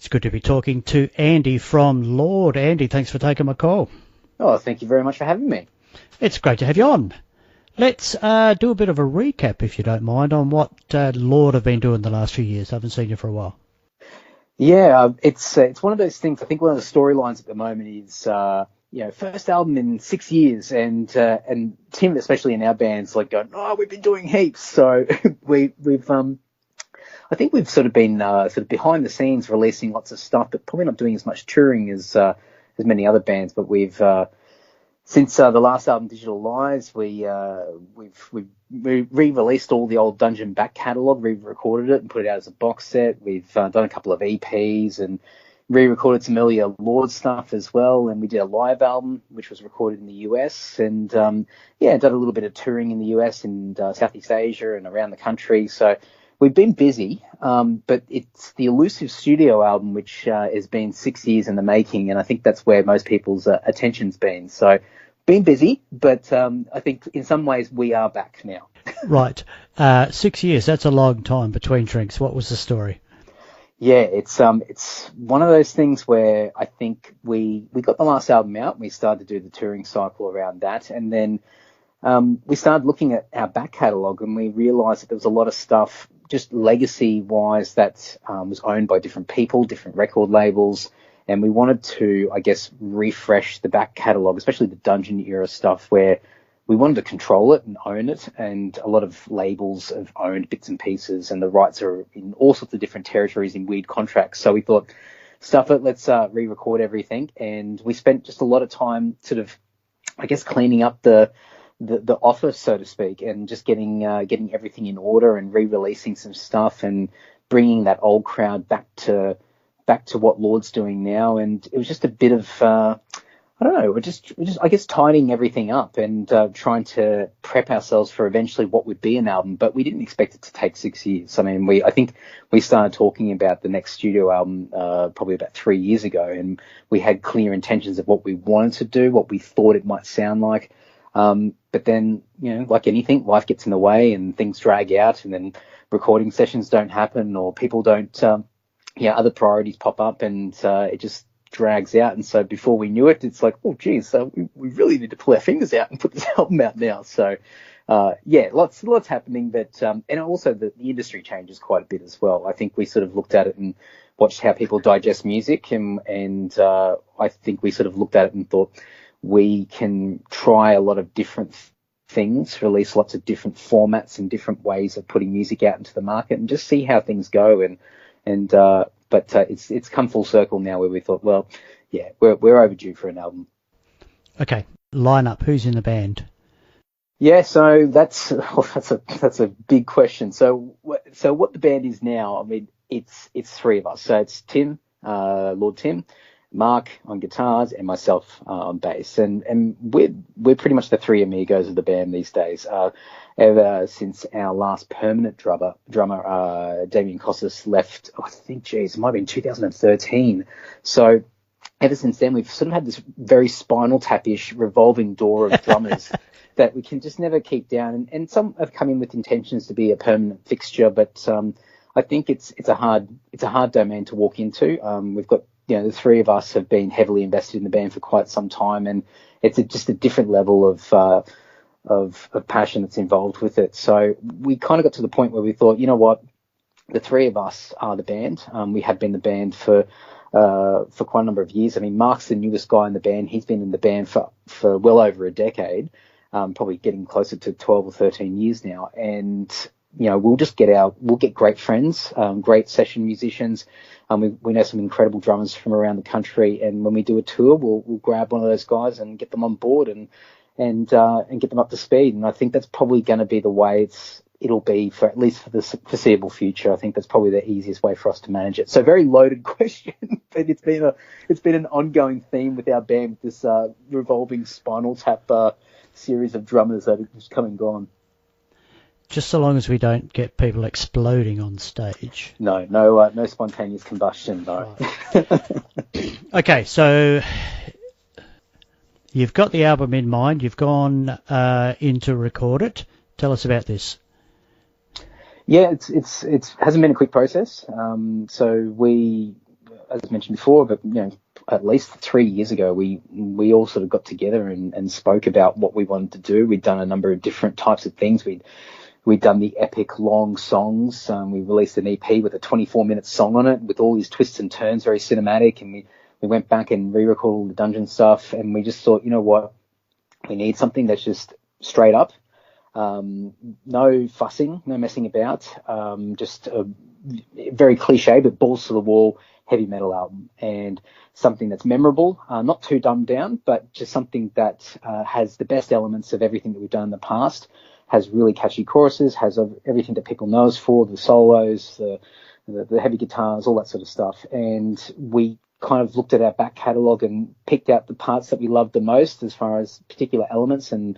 It's good to be talking to Andy from Lord. Andy, thanks for taking my call. Oh, thank you very much for having me. It's great to have you on. Let's do a bit of a recap, if you don't mind, on what Lord have been doing the last few years. I haven't seen you for a while. Yeah, it's one of those things. I think one of the storylines at the moment is, first album in 6 years, and Tim, especially in our bands, like going, oh, we've been doing heaps. So I think we've sort of been sort of behind the scenes releasing lots of stuff, but probably not doing as much touring as many other bands. But we've since the last album, Digital Lies, we've re-released all the old Dungeon back catalogue, re-recorded it and put it out as a box set. We've done a couple of EPs and re-recorded some earlier Lord stuff as well. And we did a live album, which was recorded in the US. And, done a little bit of touring in the US and Southeast Asia and around the country. So we've been busy, but it's the Elusive studio album, which has been 6 years in the making. And I think that's where most people's attention's been. So been busy, but I think in some ways we are back now. Right. 6 years, that's a long time between drinks. What was the story? Yeah, it's one of those things where I think we got the last album out and we started to do the touring cycle around that. And then we started looking at our back catalogue and we realised that there was a lot of stuff just legacy-wise that was owned by different people, different record labels. And we wanted to, I guess, refresh the back catalogue, especially the Dungeon era stuff, where we wanted to control it and own it. And a lot of labels have owned bits and pieces, and the rights are in all sorts of different territories in weird contracts. So we thought, stuff it, let's re-record everything. And we spent just a lot of time sort of, I guess, cleaning up the office, so to speak, and just getting everything in order and re-releasing some stuff and bringing that old crowd back to what Lord's doing now. And it was just a bit of, we're just I guess tidying everything up and trying to prep ourselves for eventually what would be an album. But we didn't expect it to take 6 years. I mean, I think we started talking about the next studio album probably about 3 years ago, and we had clear intentions of what we wanted to do, what we thought it might sound like. But then, like anything, life gets in the way and things drag out, and then recording sessions don't happen, or people don't, other priorities pop up, and it just drags out. And so before we knew it, it's like, oh, geez, so we really need to pull our fingers out and put this album out now. So, lots happening. But and also the industry changes quite a bit as well. I think we sort of looked at it and watched how people digest music, and I think we sort of looked at it and thought, we can try a lot of different things, release lots of different formats and different ways of putting music out into the market, and just see how things go. But it's come full circle now, where we thought, well, yeah, we're overdue for an album. Okay, lineup. Who's in the band? Yeah, so that's a big question. So what the band is now, I mean, it's three of us. So it's Tim, Lord Tim, Mark on guitars, and myself on bass, and we're pretty much the three amigos of the band these days. Ever since our last permanent drummer Damien Costas left, I think, it might have been 2013. So ever since then, we've sort of had this very Spinal Tap-ish revolving door of drummers that we can just never keep down. And some have come in with intentions to be a permanent fixture, but I think it's a hard domain to walk into. We've got, the three of us have been heavily invested in the band for quite some time, and it's just a different level of passion that's involved with it. So we kind of got to the point where we thought, you know what, the three of us are the band. We have been the band for quite a number of years. I mean, Mark's the newest guy in the band. He's been in the band for well over a decade, probably getting closer to 12 or 13 years now. And we'll get great friends, great session musicians. We know some incredible drummers from around the country, and when we do a tour, we'll grab one of those guys and get them on board and get them up to speed. And I think that's probably going to be the way it'll be for at least for the foreseeable future. I think that's probably the easiest way for us to manage it. So very loaded question, but it's been an ongoing theme with our band, with this revolving Spinal Tap series of drummers that have just come and gone. Just so long as we don't get people exploding on stage. No spontaneous combustion, no. Right. Okay, so you've got the album in mind. You've gone in to record it. Tell us about this. Yeah, it hasn't been a quick process. So we, as as mentioned before, but at least 3 years ago, we all sort of got together and spoke about what we wanted to do. We'd done a number of different types of things. We'd done the epic long songs. We released an EP with a 24-minute song on it with all these twists and turns, very cinematic. And we went back and re-recorded all the dungeon stuff. And we just thought, you know what, we need something that's just straight up. No fussing, no messing about. Just a very cliche, but balls to the wall heavy metal album, and something that's memorable, not too dumbed down, but just something that has the best elements of everything that we've done in the past, has really catchy choruses, has everything that people know us for, the solos, the heavy guitars, all that sort of stuff. And we kind of looked at our back catalogue and picked out the parts that we loved the most as far as particular elements and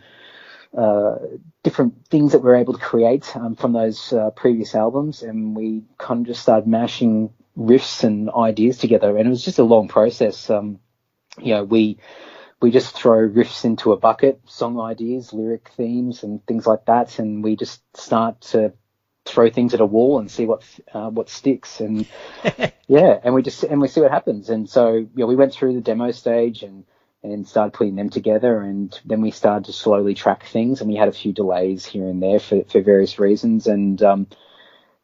different things that we were able to create from those previous albums. And we kind of just started mashing riffs and ideas together. And it was just a long process. We just throw riffs into a bucket, song ideas, lyric themes, and things like that, and we just start to throw things at a wall and see what sticks, and and we see what happens. And so we went through the demo stage and started putting them together, and then we started to slowly track things, and we had a few delays here and there for various reasons, and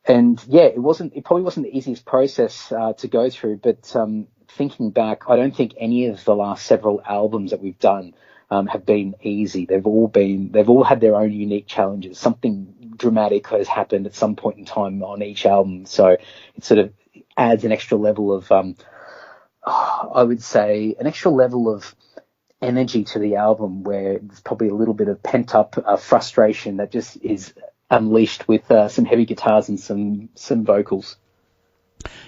it probably wasn't the easiest process to go through, but thinking back, I don't think any of the last several albums that we've done have been easy. They've all had their own unique challenges. Something dramatic has happened at some point in time on each album, so it sort of adds an extra level of, I would say, an extra level of energy to the album, where there's probably a little bit of pent up frustration that just is unleashed with some heavy guitars and some vocals.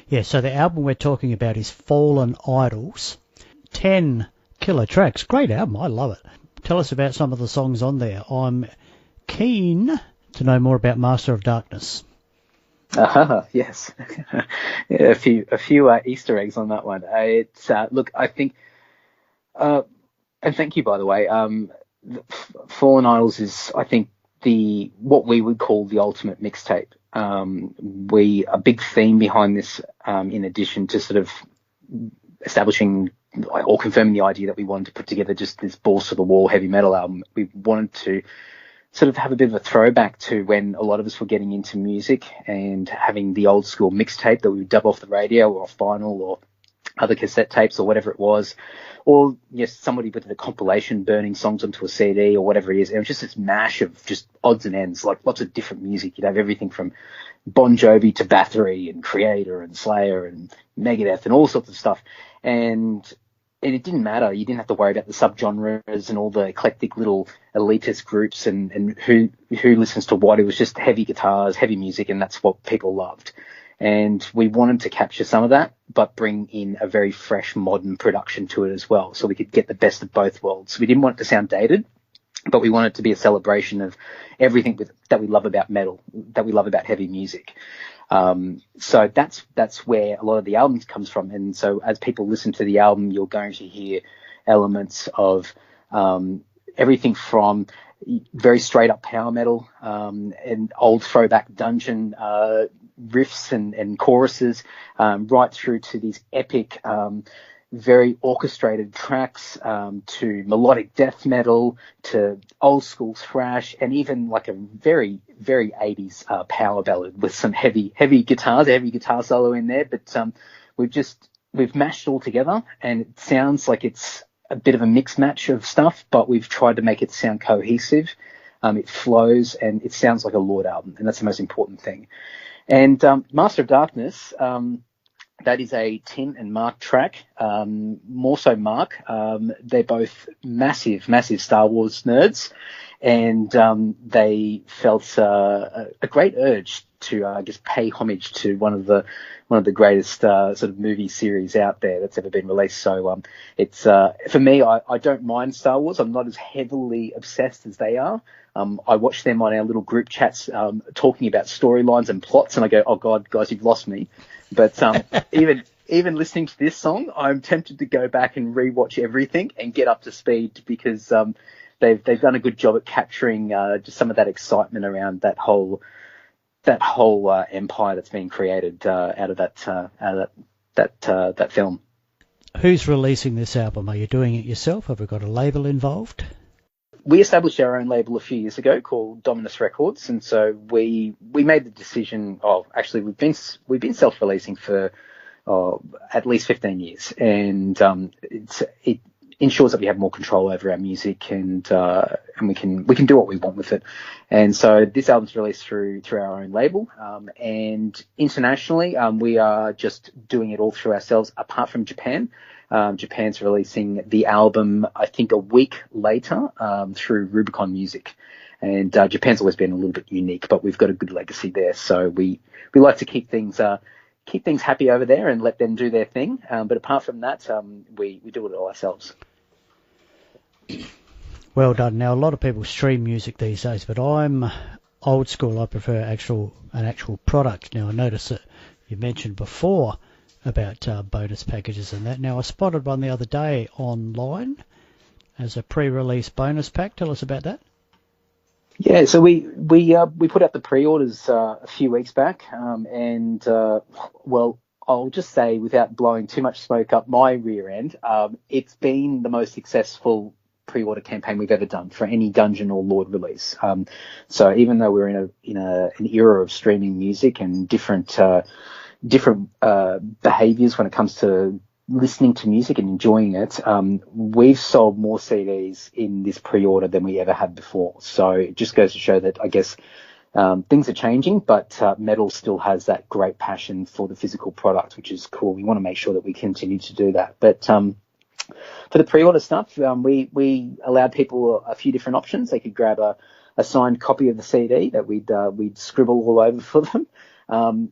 Yeah, so the album we're talking about is Fallen Idols. 10 killer tracks. Great album. I love it. Tell us about some of the songs on there. I'm keen to know more about Master of Darkness. Yes. A few Easter eggs on that one. Look, I think, and thank you, by the way. Fallen Idols is, I think, what we would call the ultimate mixtape. A big theme behind this, in addition to sort of establishing or confirming the idea that we wanted to put together just this balls to the wall heavy metal album, we wanted to sort of have a bit of a throwback to when a lot of us were getting into music and having the old school mixtape that we would dub off the radio or off vinyl or other cassette tapes or whatever it was, or somebody with a compilation burning songs onto a CD or whatever it is. It was just this mash of just odds and ends, like lots of different music. You'd have everything from Bon Jovi to Bathory and Creator and Slayer and Megadeth and all sorts of stuff. And it didn't matter. You didn't have to worry about the subgenres and all the eclectic little elitist groups and who listens to what. It was just heavy guitars, heavy music, and that's what people loved. And we wanted to capture some of that, but bring in a very fresh, modern production to it as well, so we could get the best of both worlds. We didn't want it to sound dated, but we want it to be a celebration of everything that we love about metal, that we love about heavy music. So that's where a lot of the album comes from. And so as people listen to the album, you're going to hear elements of everything from very straight up power metal and old throwback dungeon riffs and choruses, right through to these epic, very orchestrated tracks, to melodic death metal, to old school thrash, and even like a very, very 80s power ballad with some heavy guitar solo in there. But we've mashed it all together, and it sounds like it's a bit of a mix match of stuff, but we've tried to make it sound cohesive. It flows, and it sounds like a Lord album, and that's the most important thing. And Master of Darkness, that is a Tim and Mark track, more so Mark. They're both massive Star Wars nerds, and they felt a great urge to, I guess, pay homage to one of the greatest sort of movie series out there that's ever been released. So it's for me, I don't mind Star Wars. I'm not as heavily obsessed as they are. I watch them on our little group chats talking about storylines and plots, and I go, oh God, guys, you've lost me. But even listening to this song, I'm tempted to go back and rewatch everything and get up to speed, because they've done a good job at capturing just some of that excitement around that whole empire that's been created out of that that film. Who's releasing this album? Are you doing it yourself? Have we got a label involved? We established our own label a few years ago called Dominus Records, and so we made the decision. Oh, actually, we've been self-releasing for at least 15 years, and it ensures that we have more control over our music, and we can do what we want with it. And so this album's released through our own label, and internationally, we are just doing it all through ourselves. Apart from Japan, Japan's releasing the album, I think, a week later through Rubicon Music. And Japan's always been a little bit unique, but we've got a good legacy there. So we like to keep things happy over there and let them do their thing. But apart from that, we do it all ourselves. Well done. Now, a lot of people stream music these days, but I'm old school. I prefer an actual product. Now, I noticed that you mentioned before about bonus packages and that. Now, I spotted one the other day online as a pre-release bonus pack. Tell us about that. Yeah, so we put out the pre-orders a few weeks back, and I'll just say, without blowing too much smoke up my rear end, it's been the most successful pre-order campaign we've ever done for any Dungeon or Lord release. So even though we're in an era of streaming music and different behaviors when it comes to listening to music and enjoying it, we've sold more CDs in this pre-order than we ever had before. So it just goes to show that, I guess, things are changing, but metal still has that great passion for the physical product, which is cool. We want to make sure that we continue to do that. But for the pre-order stuff, we allowed people a few different options. They could grab a signed copy of the CD that we'd scribble all over for them.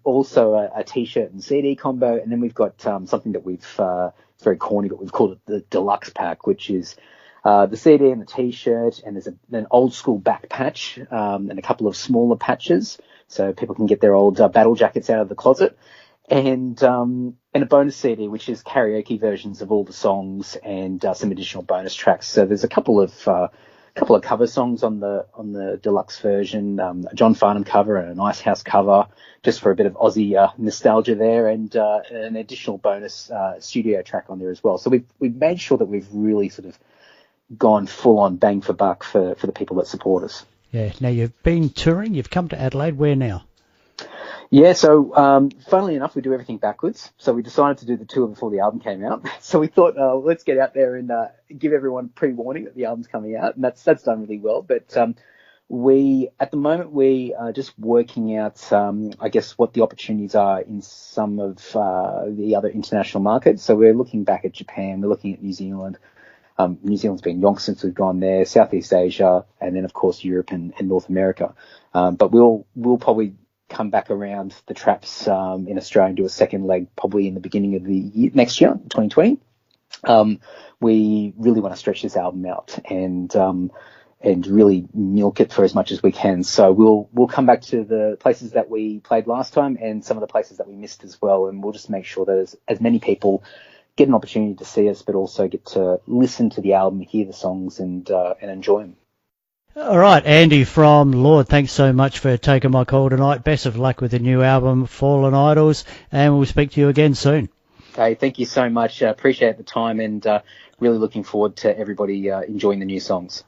Also a T-shirt and CD combo, and then we've got something that it's very corny, but we've called it the deluxe pack, which is the CD and the T-shirt, and there's an old school back patch and a couple of smaller patches, so people can get their old battle jackets out of the closet, and a bonus CD, which is karaoke versions of all the songs and some additional bonus tracks. So there's a couple of cover songs on the deluxe version, a John Farnham cover and an Ice House cover, just for a bit of Aussie nostalgia there, and an additional bonus studio track on there as well. So we've made sure that we've really sort of gone full on bang for buck for the people that support us. Yeah. Now, you've been touring. You've come to Adelaide. Where now? Yeah, so funnily enough, we do everything backwards. So we decided to do the tour before the album came out. So we thought, let's get out there and give everyone pre-warning that the album's coming out, and that's done really well. But at the moment, we are just working out, I guess, what the opportunities are in some of the other international markets. So we're looking back at Japan, we're looking at New Zealand. New Zealand's been yonks since we've gone there, Southeast Asia, and then of course Europe and North America. But we'll probably come back around the traps in Australia and do a second leg probably in the beginning of the year, next year, 2020. We really want to stretch this album out and really milk it for as much as we can. So we'll come back to the places that we played last time and some of the places that we missed as well, and we'll just make sure that as many people get an opportunity to see us, but also get to listen to the album, hear the songs, and enjoy them. All right, Andy from Lord, thanks so much for taking my call tonight. Best of luck with the new album, Fallen Idols, and we'll speak to you again soon. Hey, thank you so much. Appreciate the time, and really looking forward to everybody enjoying the new songs.